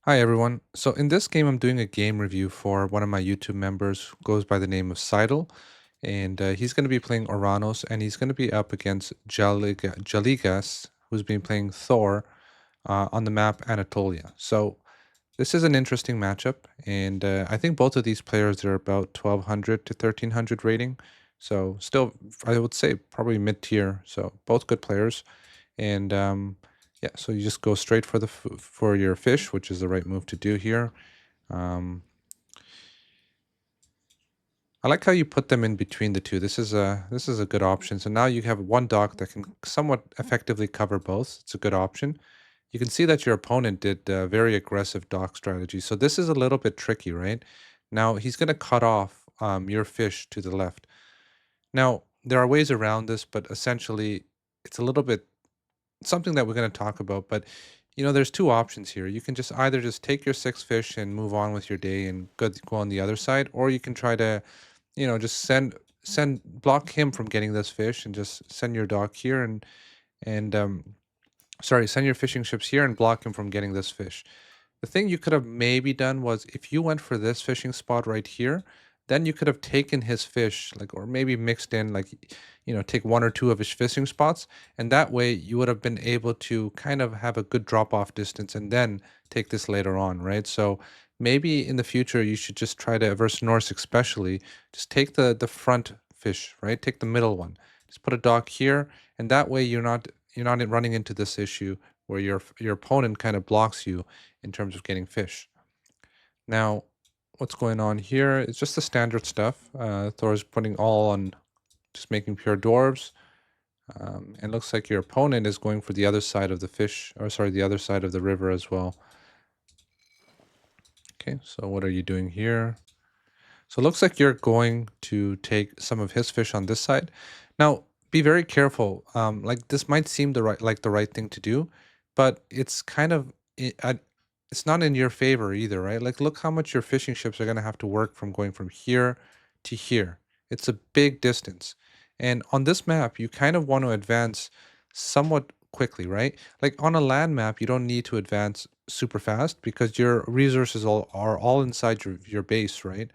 Hi everyone. So in this game, I'm doing a game review for one of my YouTube members who goes by the name of Seidel, and he's going to be playing Oranos, and he's going to be up against Jaligas, who's been playing Thor on the map Anatolia. So this is an interesting matchup, and I think both of these players are about 1200 to 1300 rating. So still, I would say probably mid tier. So both good players. And yeah, so you just go straight for for your fish, which is the right move to do here. Um, I like how you put them in between the two. This is a good option. So now you have one dock that can somewhat effectively cover both. It's a good option. You can see that your opponent did a very aggressive dock strategy. So this is a little bit tricky, right? Now he's going to cut off your fish to the left. Now there are ways around this, but essentially it's a little bit something that we're going to talk about. But there's two options here. You can just take your six fish and move on with your day and go on the other side, or you can try to just send block him from getting this fish and just send your dock here and sorry, send your fishing ships here and block him from getting this fish. The thing you could have maybe done was if you went for this fishing spot right here, then you could have taken his fish, like, or maybe mixed in, like, take one or two of his fishing spots, and that way you would have been able to kind of have a good drop off distance and then take this later on, right? So maybe in the future you should just try to, versus Norse especially, just take the front fish, right? Take the middle one. Just put a dock here, and that way you're not running into this issue where your opponent kind of blocks you in terms of getting fish. Now, what's going on here is just the standard stuff. Thor's putting all on just making pure dwarves. And looks like your opponent is going for the other side of the fish, or sorry, the other side of the river as well. Okay, so what are you doing here? So it looks like you're going to take some of his fish on this side. Now, be very careful. Like this might seem the right thing to do, but it's kind of it's not in your favor either, right? Like look how much your fishing ships are going to have to work from going from here to here. It's a big distance. And on this map, you kind of want to advance somewhat quickly, right? Like on a land map, you don't need to advance super fast because your resources are all inside your base, right?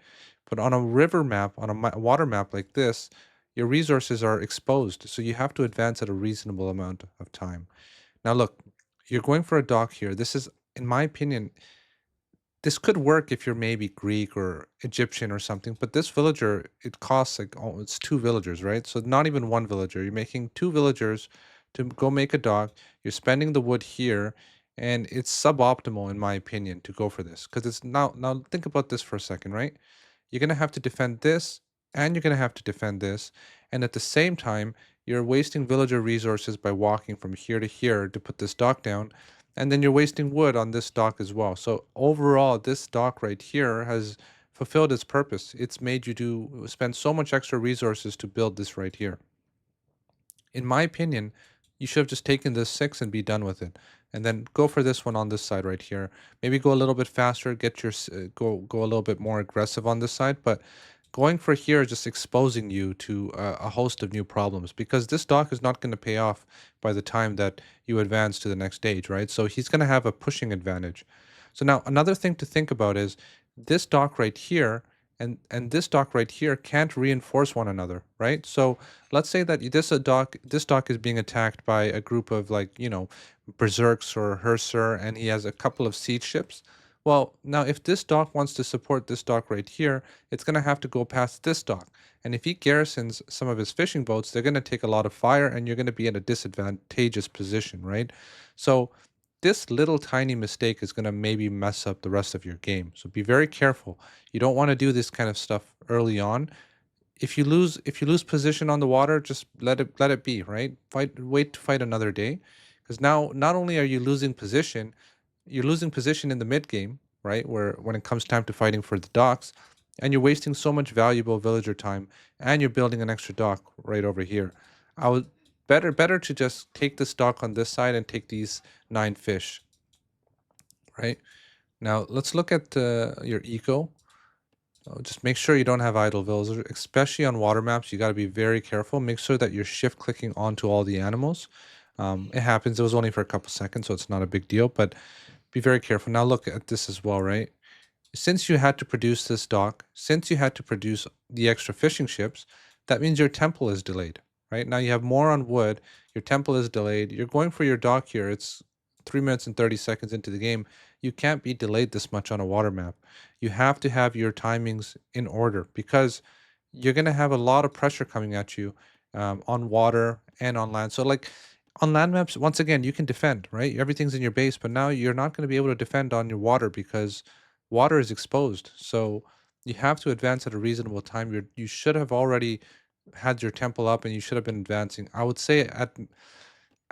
But on a river map, on a water map like this, your resources are exposed, so you have to advance at a reasonable amount of time. Now, look, you're going for a dock here. This is, in my opinion, this could work if you're maybe Greek or Egyptian or something, but this villager, it costs like, oh, it's two villagers, right? So not even one villager. You're making two villagers to go make a dock. You're spending the wood here, and it's suboptimal, in my opinion, to go for this because it's now think about this for a second, right? You're going to have to defend this and you're going to have to defend this. And at the same time, you're wasting villager resources by walking from here to here to put this dock down. And then you're wasting wood on this dock as well. So overall, this dock right here has fulfilled its purpose. It's made you spend so much extra resources to build this right here. In my opinion, you should have just taken this six and be done with it. And then go for this one on this side right here. Maybe go a little bit faster, get go a little bit more aggressive on this side, but going for here is just exposing you to a host of new problems because this dock is not going to pay off by the time that you advance to the next stage, right? So he's going to have a pushing advantage. So now another thing to think about is this dock right here and this dock right here can't reinforce one another, right? So let's say that this dock is being attacked by a group of like, berserks or Herser, and he has a couple of siege ships. Well, now if this dock wants to support this dock right here, it's going to have to go past this dock. And if he garrisons some of his fishing boats, they're going to take a lot of fire and you're going to be in a disadvantageous position, right? So this little tiny mistake is going to maybe mess up the rest of your game. So be very careful. You don't want to do this kind of stuff early on. If you lose position on the water, just let it be, right? Wait to fight another day. Because now not only are you losing position, you're losing position in the mid game, right? Where when it comes time to fighting for the docks, and you're wasting so much valuable villager time, and you're building an extra dock right over here. I would better to just take this dock on this side and take these nine fish, right? Now let's look at your eco. Just make sure you don't have idle villagers, especially on water maps. You got to be very careful. Make sure that you're shift clicking onto all the animals. It happens. It was only for a couple seconds, so it's not a big deal. But Be very careful. Now look at this as well, right? Since you had to produce this dock, since you had to produce the extra fishing ships, that means your temple is delayed, right? Now you have more on wood, your temple is delayed. You're going for your dock here. It's 3 minutes and 30 seconds into the game. You can't be delayed this much on a water map. You have to have your timings in order because you're going to have a lot of pressure coming at you on water and on land. So, like on land maps, once again, you can defend, right? Everything's in your base, but now you're not going to be able to defend on your water because water is exposed. So you have to advance at a reasonable time. You should have already had your temple up and you should have been advancing. I would say at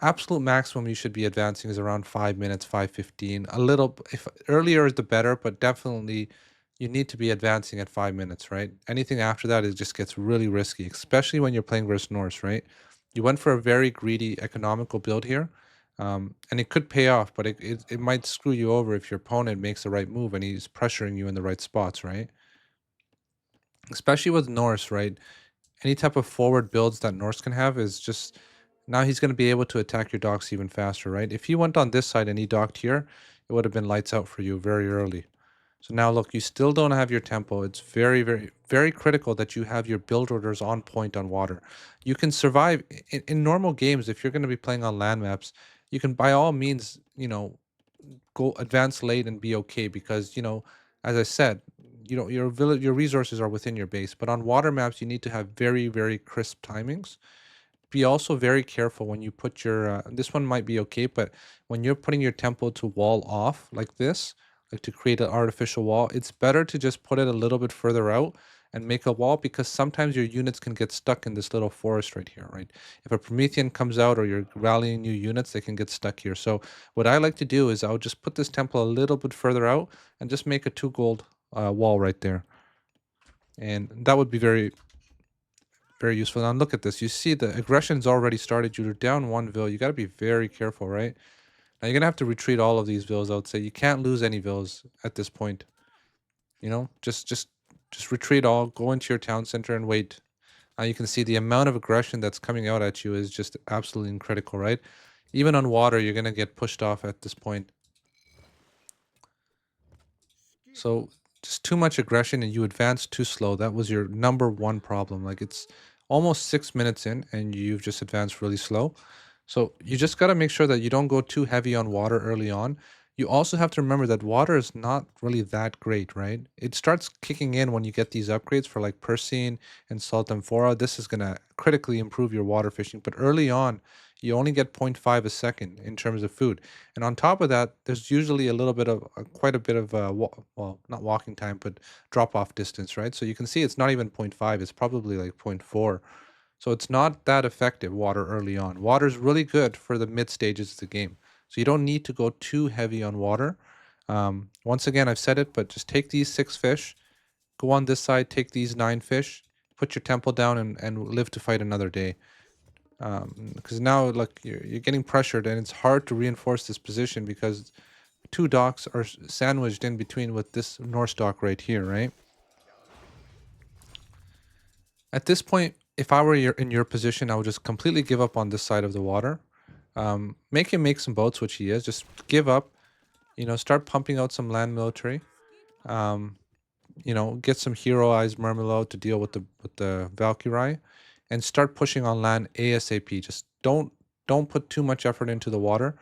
absolute maximum you should be advancing is around 5 minutes, 5:15. A little if earlier is the better, but definitely you need to be advancing at 5 minutes, right? Anything after that, it just gets really risky, especially when you're playing versus Norse, right? You went for a very greedy economical build here. And it could pay off, but it might screw you over if your opponent makes the right move and he's pressuring you in the right spots, right? Especially with Norse, right? Any type of forward builds that Norse can have is just now he's going to be able to attack your docks even faster, right? If he went on this side and he docked here, it would have been lights out for you very early. So now look, you still don't have your tempo. It's very, very, very critical that you have your build orders on point on water. You can survive in normal games if you're going to be playing on land maps. You can by all means, go advance late and be okay because as I said, your village, your resources are within your base. But on water maps, you need to have very, very crisp timings. Be also very careful when you put your this one might be okay, but when you're putting your temple to wall off like this, like to create an artificial wall, it's better to just put it a little bit further out and make a wall because sometimes your units can get stuck in this little forest right here, right? If a Promethean comes out or you're rallying new units, they can get stuck here. So what I like to do is I'll just put this temple a little bit further out and just make a 2 gold wall right there, and that would be very, very useful. Now look at this. You see the aggression's already started. You're down 1 vill. You got to be very careful, right? Now you're gonna have to retreat all of these vills. I would say you can't lose any vills at this point. Just retreat all. Go into your town center and wait. Now you can see the amount of aggression that's coming out at you is just absolutely critical, right? Even on water, you're gonna get pushed off at this point. So just too much aggression and you advance too slow. That was your number one problem. Like it's almost 6 minutes in and you've just advanced really slow. So you just got to make sure that you don't go too heavy on water early on. You also have to remember that water is not really that great, right? It starts kicking in when you get these upgrades for like Persine and Salt Amphora. This is going to critically improve your water fishing. But early on, you only get 0.5 a second in terms of food. And on top of that, there's usually a little bit of quite a bit of well, not walking time, but drop off distance, right? So you can see it's not even 0.5, it's probably like 0.4. So it's not that effective water early on. Water is really good for the mid stages of the game. So you don't need to go too heavy on water. Once again, I've said it, but just take these 6 fish, go on this side, take these 9 fish, put your temple down and live to fight another day. Because now, like, you're getting pressured and it's hard to reinforce this position because 2 docks are sandwiched in between with this Norse dock right here, right? At this point, if I were in your position, I would just completely give up on this side of the water. Make him make some boats, which he is. Just give up. Start pumping out some land military. Um, get some heroized Mermelo to deal with the Valkyrie, and start pushing on land ASAP. Just don't put too much effort into the water,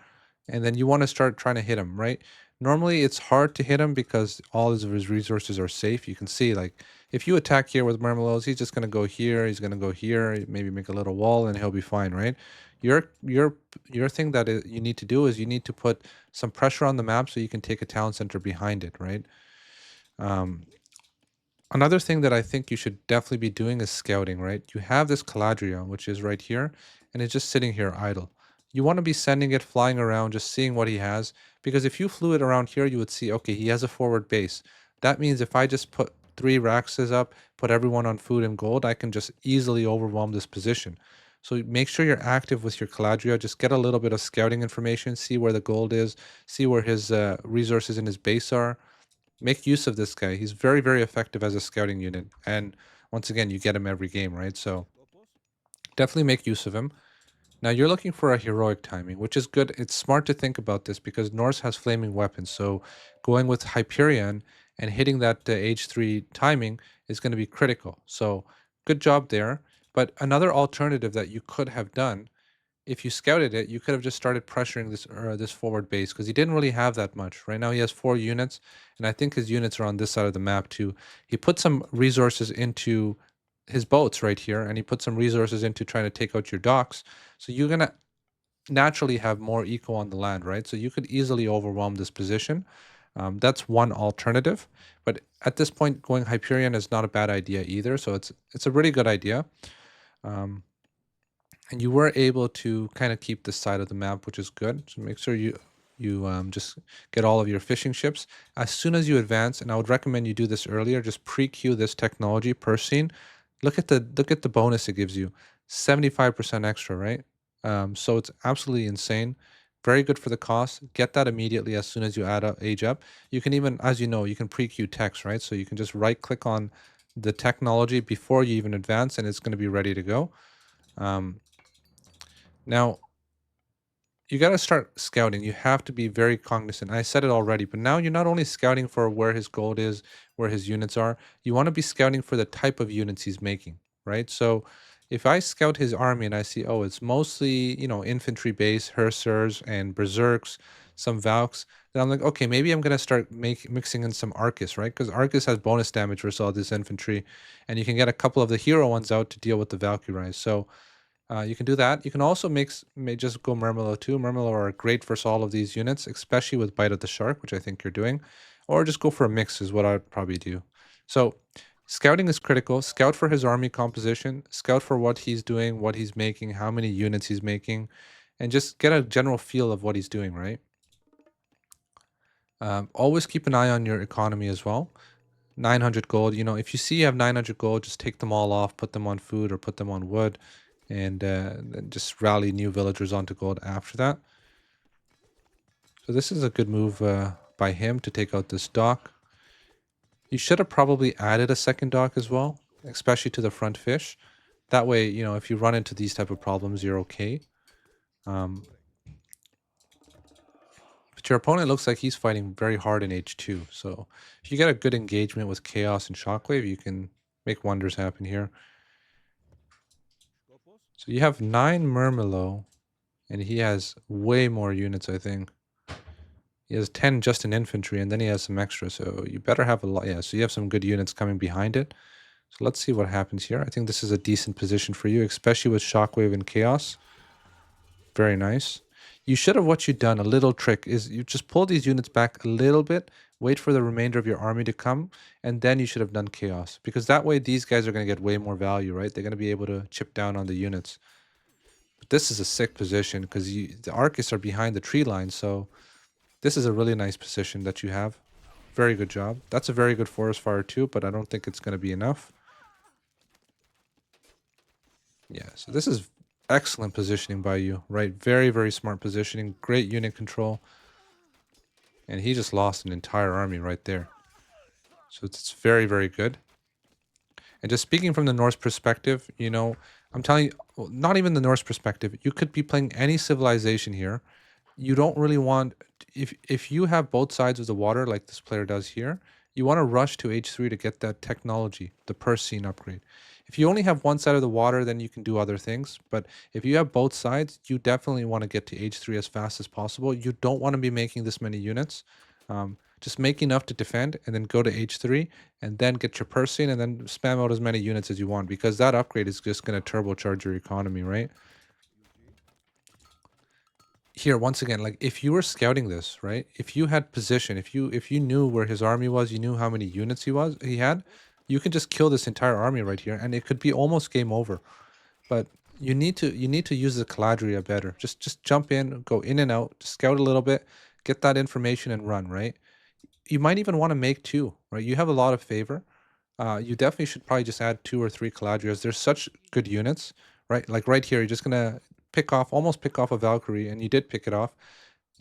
and then you want to start trying to hit him, right? Normally it's hard to hit him because all of his resources are safe. You can see, like, if you attack here with Mermelos, he's just gonna go here, he's gonna go here, maybe make a little wall, and he'll be fine, right? Your thing that you need to do is you need to put some pressure on the map so you can take a town center behind it, right? Um, Another thing that I think you should definitely be doing is scouting, right? You have this Caladria, which is right here, and it's just sitting here idle. You want to be sending it flying around, just seeing what he has, because if you flew it around here, you would see, okay, he has a forward base. That means if I just put 3 Raxes up, put everyone on food and gold, I can just easily overwhelm this position. So make sure you're active with your Caladria. Just get a little bit of scouting information, see where the gold is, see where his resources in his base are. Make use of this guy. He's very, very effective as a scouting unit. And once again, you get him every game, right? So definitely make use of him. Now you're looking for a heroic timing, which is good. It's smart to think about this because Norse has flaming weapons. So going with Hyperion and hitting that H3 timing is going to be critical. So good job there. But another alternative that you could have done, if you scouted it, you could have just started pressuring this forward base because he didn't really have that much. Right now he has 4 units, and I think his units are on this side of the map too. He put some resources into his boats right here, and he put some resources into trying to take out your docks. So you're gonna naturally have more eco on the land, right? So you could easily overwhelm this position. That's one alternative, but at this point, going Hyperion is not a bad idea either. So it's a really good idea. Um, and you were able to kind of keep this side of the map, which is good. So make sure you just get all of your fishing ships as soon as you advance. And I would recommend you do this earlier. Just pre-queue this technology per scene. Look at the bonus it gives you, 75% extra, right? So it's absolutely insane. Very good for the cost. Get that immediately as soon as you add up age up. You can even, as you know, you can pre-queue text, right? So you can just right click on the technology before you even advance, and it's going to be ready to go. Um, Now, you got to start scouting. You have to be very cognizant. I said it already, but now you're not only scouting for where his gold is, where his units are, you want to be scouting for the type of units he's making, right? So if I scout his army and I see, oh, it's mostly, infantry base, Hussars and Berserks, some Valks, then I'm like, okay, maybe I'm going to start mixing in some Arcus, right? Because Arcus has bonus damage versus all this infantry, and you can get a couple of the hero ones out to deal with the Valkyries. So you can do that. You can also just go Murmillo too. Murmillo are great for all of these units, especially with Bite of the Shark, which I think you're doing. Or just go for a mix is what I'd probably do. So scouting is critical. Scout for his army composition. Scout for what he's doing, what he's making, how many units he's making, and just get a general feel of what he's doing, right? Always keep an eye on your economy as well. 900 gold. If you see you have 900 gold, just take them all off, put them on food or put them on wood, and then just rally new villagers onto gold after that. So this is a good move by him to take out this dock. You should have probably added a second dock as well, especially to the front fish. That way, if you run into these type of problems, you're okay. Um, but your opponent looks like he's fighting very hard in H2. So if you get a good engagement with Chaos and Shockwave, you can make wonders happen here. So you have 9 Murmillo, and he has way more units, I think. He has 10 just in infantry, and then he has some extra, so you better have a lot. Yeah, so you have some good units coming behind it. So let's see what happens here. I think this is a decent position for you, especially with Shockwave and Chaos. Very nice. You should have, what you've done, a little trick, is you just pull these units back a little bit, wait for the remainder of your army to come, and then you should have done Chaos. Because that way, these guys are going to get way more value, right? They're going to be able to chip down on the units. But this is a sick position, because the Arcus are behind the tree line, so this is a really nice position that you have. Very good job. That's a very good forest fire too, but I don't think it's going to be enough. Yeah, so this is excellent positioning by you, right? Very, very smart positioning. Great unit control. And he just lost an entire army right there. So it's very, very good. And just speaking from the Norse perspective, I'm telling you, well, not even the Norse perspective, you could be playing any civilization here. You don't really want, if you have both sides of the water like this player does here, you want to rush to H3 to get that technology, the purse scene upgrade. If you only have one side of the water, then you can do other things. But if you have both sides, you definitely want to get to H3 as fast as possible. You don't want to be making this many units. Just make enough to defend and then go to H3 and then get your purse scene and then spam out as many units as you want, because that upgrade is just going to turbocharge your economy, right? Here once again, like if you were scouting this, right, if you had position, if you knew where his army was, you knew how many units he had, you can just kill this entire army right here and it could be almost game over. But you need to use the Caladria better. Just jump in, go in and out, scout a little bit, get that information and run, right? You might even want to make two, right? You have a lot of favor. You definitely should probably just add 2 or 3 Caladrias. There's such good units, right? Like right here, you're just gonna almost pick off a Valkyrie, and you did pick it off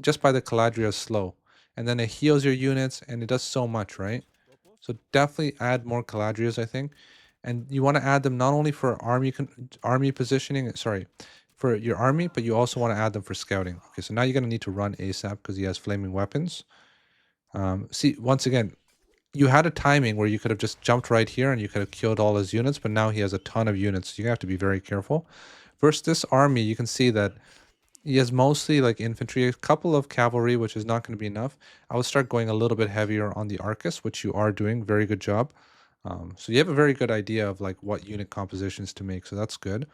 just by the Caladria's slow. And then it heals your units, and it does so much, right? So definitely add more Caladrias, I think. And you want to add them not only for army positioning, sorry, for your army, but you also want to add them for scouting. Okay, so now you're going to need to run ASAP because he has flaming weapons. See, once again, you had a timing where you could have just jumped right here and you could have killed all his units, but now he has a ton of units. So you have to be very careful. Versus this army, you can see that he has mostly like infantry, a couple of cavalry, which is not going to be enough. I would start going a little bit heavier on the Arcus, which you are doing. Very good job. So you have a very good idea of like what unit compositions to make. So that's good.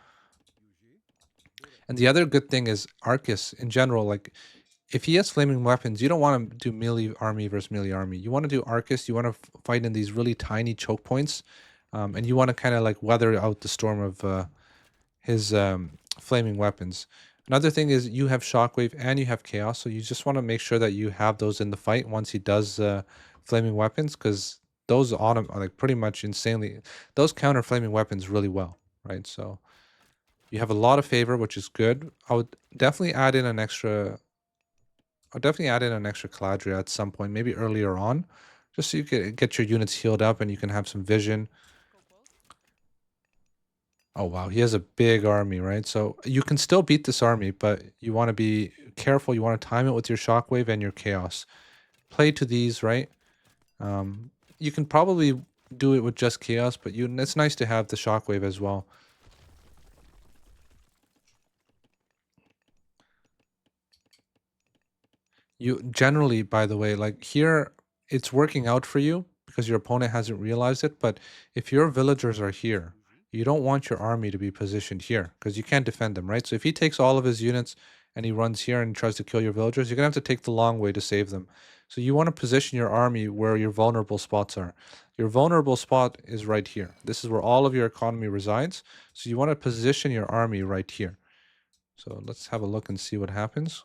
And the other good thing is Arcus in general, like if he has flaming weapons, you don't want to do melee army versus melee army. You want to do Arcus. You want to fight in these really tiny choke points. And you want to kind of like weather out the storm of his flaming weapons. Another thing is you have Shockwave and you have Chaos, so you just want to make sure that you have those in the fight once he does flaming weapons, because those like pretty much insanely, those counter flaming weapons really well, right? So you have a lot of favor, which is good. I would definitely add in an extra. I'll definitely add in an extra Caladria at some point, maybe earlier on, just so you can get your units healed up and you can have some vision. Oh wow, he has a big army, right? So you can still beat this army, but you want to be careful. You want to time it with your shockwave and your chaos. Play to these, right? You can probably do it with just chaos, but it's nice to have the shockwave as well. You generally, by the way, like here, it's working out for you because your opponent hasn't realized it. But if your villagers are here, you don't want your army to be positioned here because you can't defend them, right? So if he takes all of his units and he runs here and tries to kill your villagers, you're gonna have to take the long way to save them. So you want to position your army where your vulnerable spots are. Your vulnerable spot is right here. This is where all of your economy resides. So you want to position your army right here. So let's have a look and see what happens.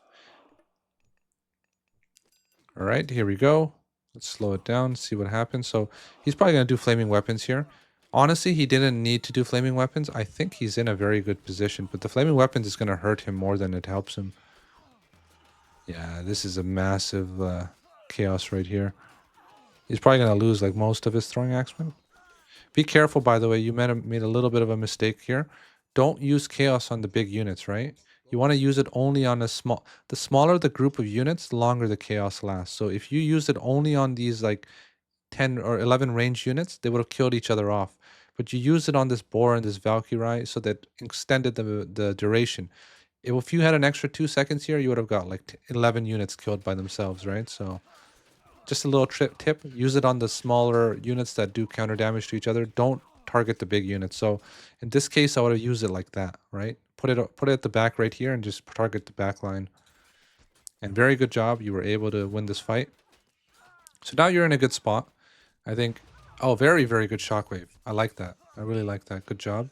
All right, here we go. Let's slow it down, see what happens. So he's probably going to do flaming weapons here. Honestly, he didn't need to do flaming weapons. I think he's in a very good position, but the flaming weapons is going to hurt him more than it helps him. Yeah, this is a massive chaos right here. He's probably going to lose like most of his throwing axemen. Be careful, by the way. You made a little bit of a mistake here. Don't use chaos on the big units, right? You want to use it only on a small. The smaller the group of units, the longer the chaos lasts. So if you use it only on these like 10 or 11 range units, they would have killed each other off. But you use it on this boar and this Valkyrie, so that extended the duration. If you had an extra 2 seconds here, you would have got like 11 units killed by themselves, right? So just a little tip, use it on the smaller units that do counter damage to each other. Don't target the big units. So in this case, I would have used it like that, right? Put it at the back right here and just target the back line. And very good job. You were able to win this fight. So now you're in a good spot. I think, oh, very, very good shockwave. I like that. I really like that. Good job.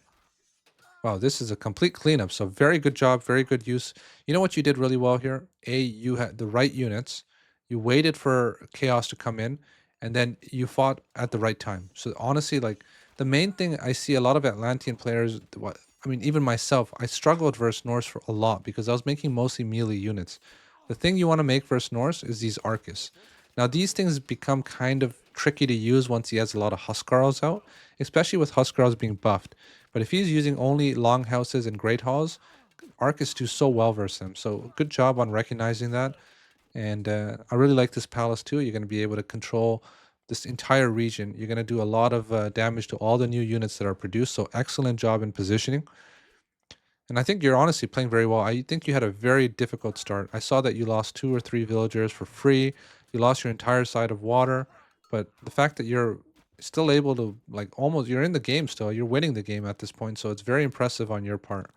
Wow, this is a complete cleanup. So very good job, very good use. You know what you did really well here? You had the right units. You waited for chaos to come in, and then you fought at the right time. So honestly, like the main thing I see a lot of Atlantean players, what I mean, even myself, I struggled versus Norse for a lot because I was making mostly melee units. The thing you want to make versus Norse is these Arcus. Now these things become kind of tricky to use once he has a lot of Huskarls out, especially with Huskarls being buffed. But if he's using only longhouses and great halls, Arcus do so well versus them. So good job on recognizing that. And I really like this palace too. You're going to be able to control this entire region. You're going to do a lot of damage to all the new units that are produced. So excellent job in positioning. And I think you're honestly playing very well. I think you had a very difficult start. I saw that you lost 2 or 3 villagers for free. You lost your entire side of water. But the fact that you're still able to, like, almost, you're in the game still. You're winning the game at this point. So it's very impressive on your part.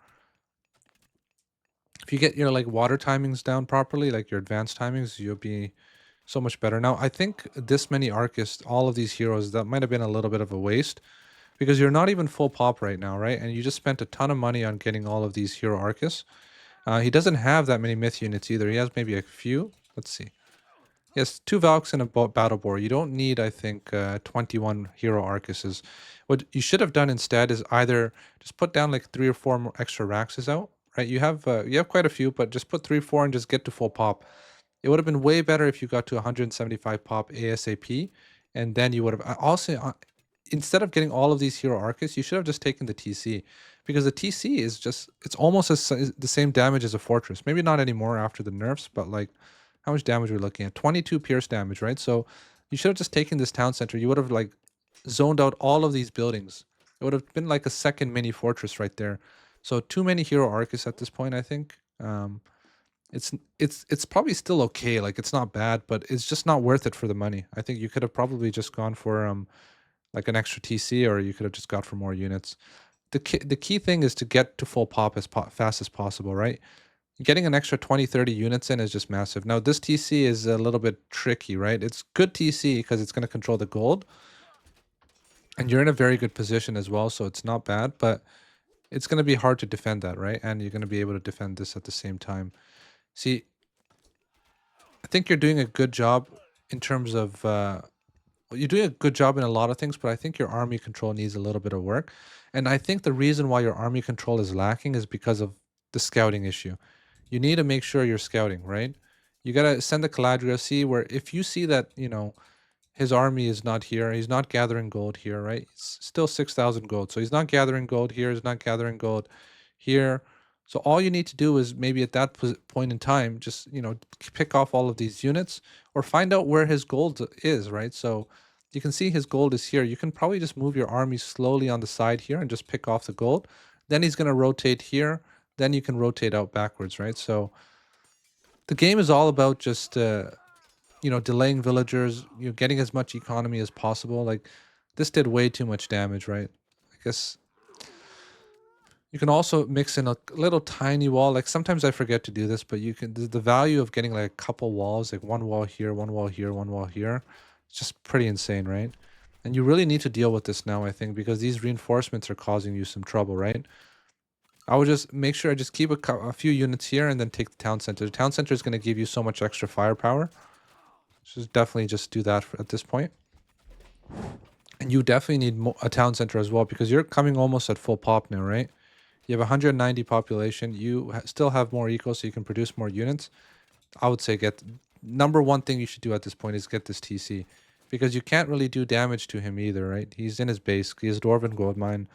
If you get your, like, water timings down properly, like your advanced timings, you'll be so much better. Now, I think this many Arcus, all of these heroes, that might have been a little bit of a waste. Because you're not even full pop right now, right? And you just spent a ton of money on getting all of these hero Arcus. He doesn't have that many myth units either. He has maybe a few. Let's see. He has 2 Valks and a battle boar. You don't need, I think, 21 hero Arcuses. What you should have done instead is either just put down like 3 or 4 more extra Raxes out, right? You have quite a few, but just put 3 or 4 and just get to full pop. It would have been way better if you got to 175 pop ASAP, and then you would have also instead of getting all of these hero Arcus, you should have just taken the TC, because the TC is just it's almost the same damage as a fortress. Maybe not anymore after the nerfs, but like how much damage we're looking at? 22 pierce damage, right? So you should have just taken this town center. You would have like zoned out all of these buildings. It would have been like a second mini fortress right there. So too many hero Arcus at this point, I think. It's probably still okay. Like it's not bad, but it's just not worth it for the money. I think you could have probably just gone for like an extra TC, or you could have just got for more units. The key thing is to get to full pop as fast as possible, right? Getting an extra 20, 30 units in is just massive. Now this TC is a little bit tricky, right? It's good TC because it's going to control the gold, and you're in a very good position as well, so it's not bad, but it's going to be hard to defend that, right? And you're going to be able to defend this at the same time. See, I think you're doing a good job in terms of you're doing a good job in a lot of things, but I think your army control needs a little bit of work. And I think the reason why your army control is lacking is because of the scouting issue. You need to make sure you're scouting, right? You gotta send the Caladria, see where if you see that, his army is not here, he's not gathering gold here, right? It's still 6,000 gold. So he's not gathering gold here, he's not gathering gold here. So all you need to do is maybe at that point in time, just, pick off all of these units or find out where his gold is, right? So you can see his gold is here. You can probably just move your army slowly on the side here and just pick off the gold. Then he's going to rotate here. Then you can rotate out backwards, right? So the game is all about just, delaying villagers, getting as much economy as possible. Like this did way too much damage, right? I guess you can also mix in a little tiny wall. Like sometimes I forget to do this, but you can, the value of getting like a couple walls, like one wall here, one wall here, one wall here, it's just pretty insane, right? And you really need to deal with this now, I think, because these reinforcements are causing you some trouble, right? I would just make sure I just keep a few units here and then take the town center. The town center is going to give you so much extra firepower. So definitely just do that at this point. And you definitely need a town center as well because you're coming almost at full pop now, right? You have 190 population. You still have more eco, so you can produce more units. I would say number one thing you should do at this point is get this TC, because you can't really do damage to him either, right? He's in his base. He has Dwarven Gold Mine.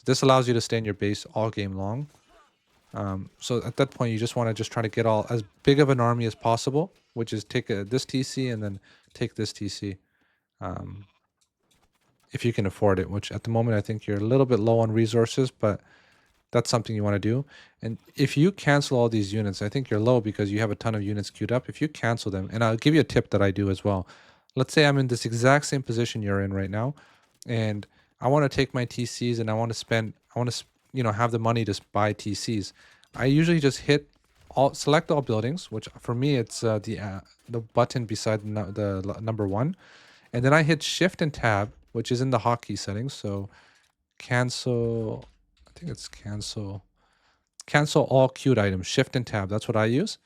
This allows you to stay in your base all game long. So at that point, you just want to just try to get as big of an army as possible, which is take this TC and then take this TC. If you can afford it, which at the moment I think you're a little bit low on resources, but that's something you want to do. And if you cancel all these units, I think you're low because you have a ton of units queued up. If you cancel them, and I'll give you a tip that I do as well. Let's say I'm in this exact same position you're in right now, and I want to take my TCs and I want to have the money to buy TCs. I usually just select all buildings, which for me it's the button beside the number one, and then I hit Shift and Tab, which is in the hotkey settings. So cancel. I think it's cancel all queued items, Shift and Tab. That's what I use.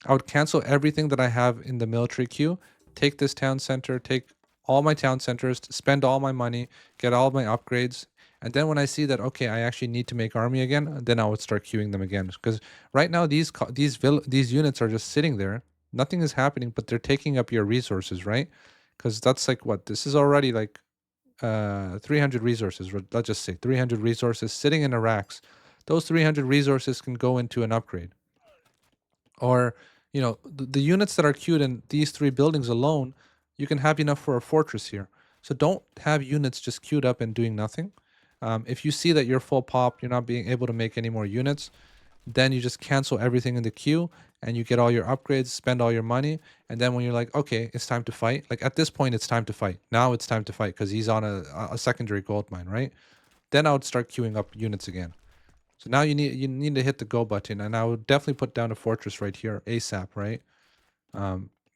I would cancel everything that I have in the military queue, take this town center, take all my town centers, spend all my money, get all my upgrades. And then when I see that, okay, I actually need to make army again, then I would start queuing them again. Because right now these units are just sitting there. Nothing is happening, but they're taking up your resources, right? Because that's like what? This is already like 300 resources. Let's just say 300 resources sitting in the racks. Those 300 resources can go into an upgrade. Or, the units that are queued in these three buildings alone, you can have enough for a fortress here. So don't have units just queued up and doing nothing. If you see that you're full pop, you're not being able to make any more units, then you just cancel everything in the queue and you get all your upgrades, spend all your money. And then when you're like, okay, it's time to fight. Like at this point, it's time to fight. Now it's time to fight because he's on a secondary gold mine, right? Then I would start queuing up units again. So now you need to hit the go button, and I would definitely put down a fortress right here ASAP, right?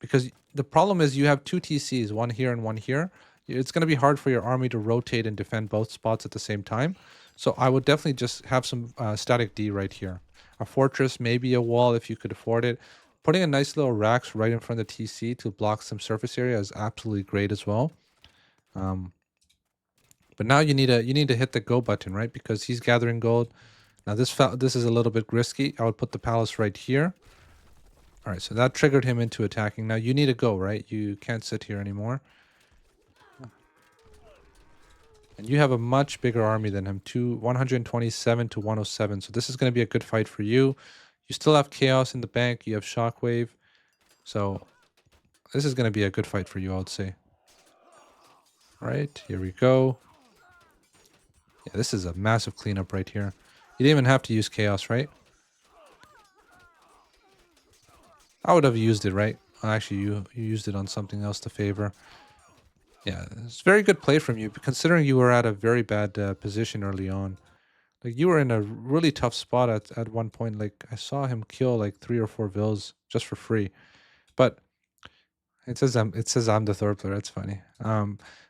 Because the problem is you have two TCs, one here and one here. It's going to be hard for your army to rotate and defend both spots at the same time. So I would definitely just have some static D right here. A fortress, maybe a wall if you could afford it. Putting a nice little racks right in front of the TC to block some surface area is absolutely great as well. But now you need to hit the go button, right? Because he's gathering gold. Now this is a little bit risky. I would put the palace right here. All right, so that triggered him into attacking. Now you need to go, right? You can't sit here anymore. And you have a much bigger army than him, 127 to 107. So this is going to be a good fight for you. You still have Chaos in the bank. You have Shockwave. So this is going to be a good fight for you, I would say. All right, here we go. Yeah, this is a massive cleanup right here. You didn't even have to use Chaos, right? I would have used it, right? Actually, you used it on something else to favor. Yeah, it's very good play from you, considering you were at a very bad position early on. Like, you were in a really tough spot at one point. Like, I saw him kill like 3 or 4 vills just for free. But it says I'm the third player. That's funny.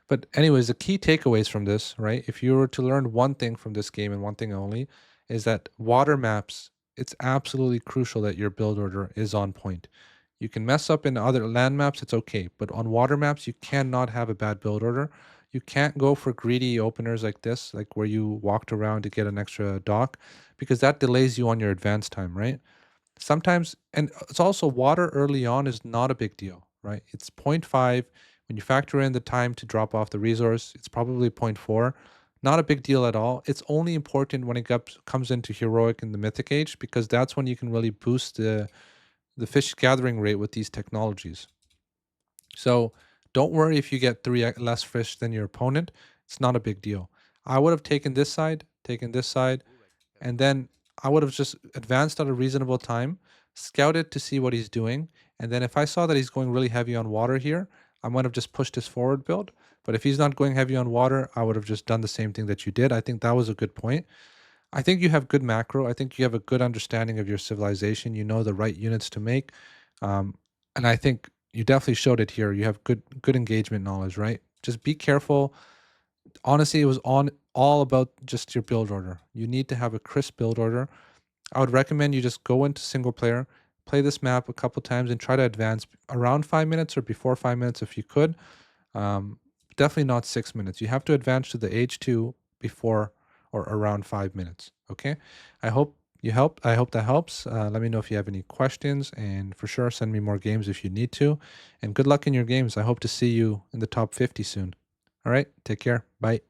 But anyways, the key takeaways from this, right? If you were to learn one thing from this game and one thing only, is that water maps, it's absolutely crucial that your build order is on point. You can mess up in other land maps, it's okay, but on water maps, you cannot have a bad build order. You can't go for greedy openers like this, like where you walked around to get an extra dock, because that delays you on your advance time, right? Sometimes, and it's also water early on is not a big deal, right? It's zero point 0.5. When you factor in the time to drop off the resource, it's probably zero point 0.4. Not a big deal at all. It's only important when it comes into heroic in the mythic age, because that's when you can really boost the fish gathering rate with these technologies. So don't worry if you get 3 less fish than your opponent. It's not a big deal. I would have taken this side, and then I would have just advanced at a reasonable time, scouted to see what he's doing, and then if I saw that he's going really heavy on water here, I might have just pushed his forward build. But if he's not going heavy on water, I would have just done the same thing that you did. I think that was a good point. I think you have good macro. I think you have a good understanding of your civilization. You know the right units to make, um, and I think you definitely showed it here. You have good engagement knowledge, right? Just be careful. Honestly, it was on all about just your build order. You need to have a crisp build order. I would recommend you just go into single player, play this map a couple times, and try to advance around 5 minutes or before 5 minutes if you could. Um, Definitely not 6 minutes. You have to advance to the H2 before or around 5 minutes. Okay. I hope you helped. I hope that helps. Let me know if you have any questions, and for sure, send me more games if you need to. And good luck in your games. I hope to see you in the top 50 soon. All right. Take care. Bye.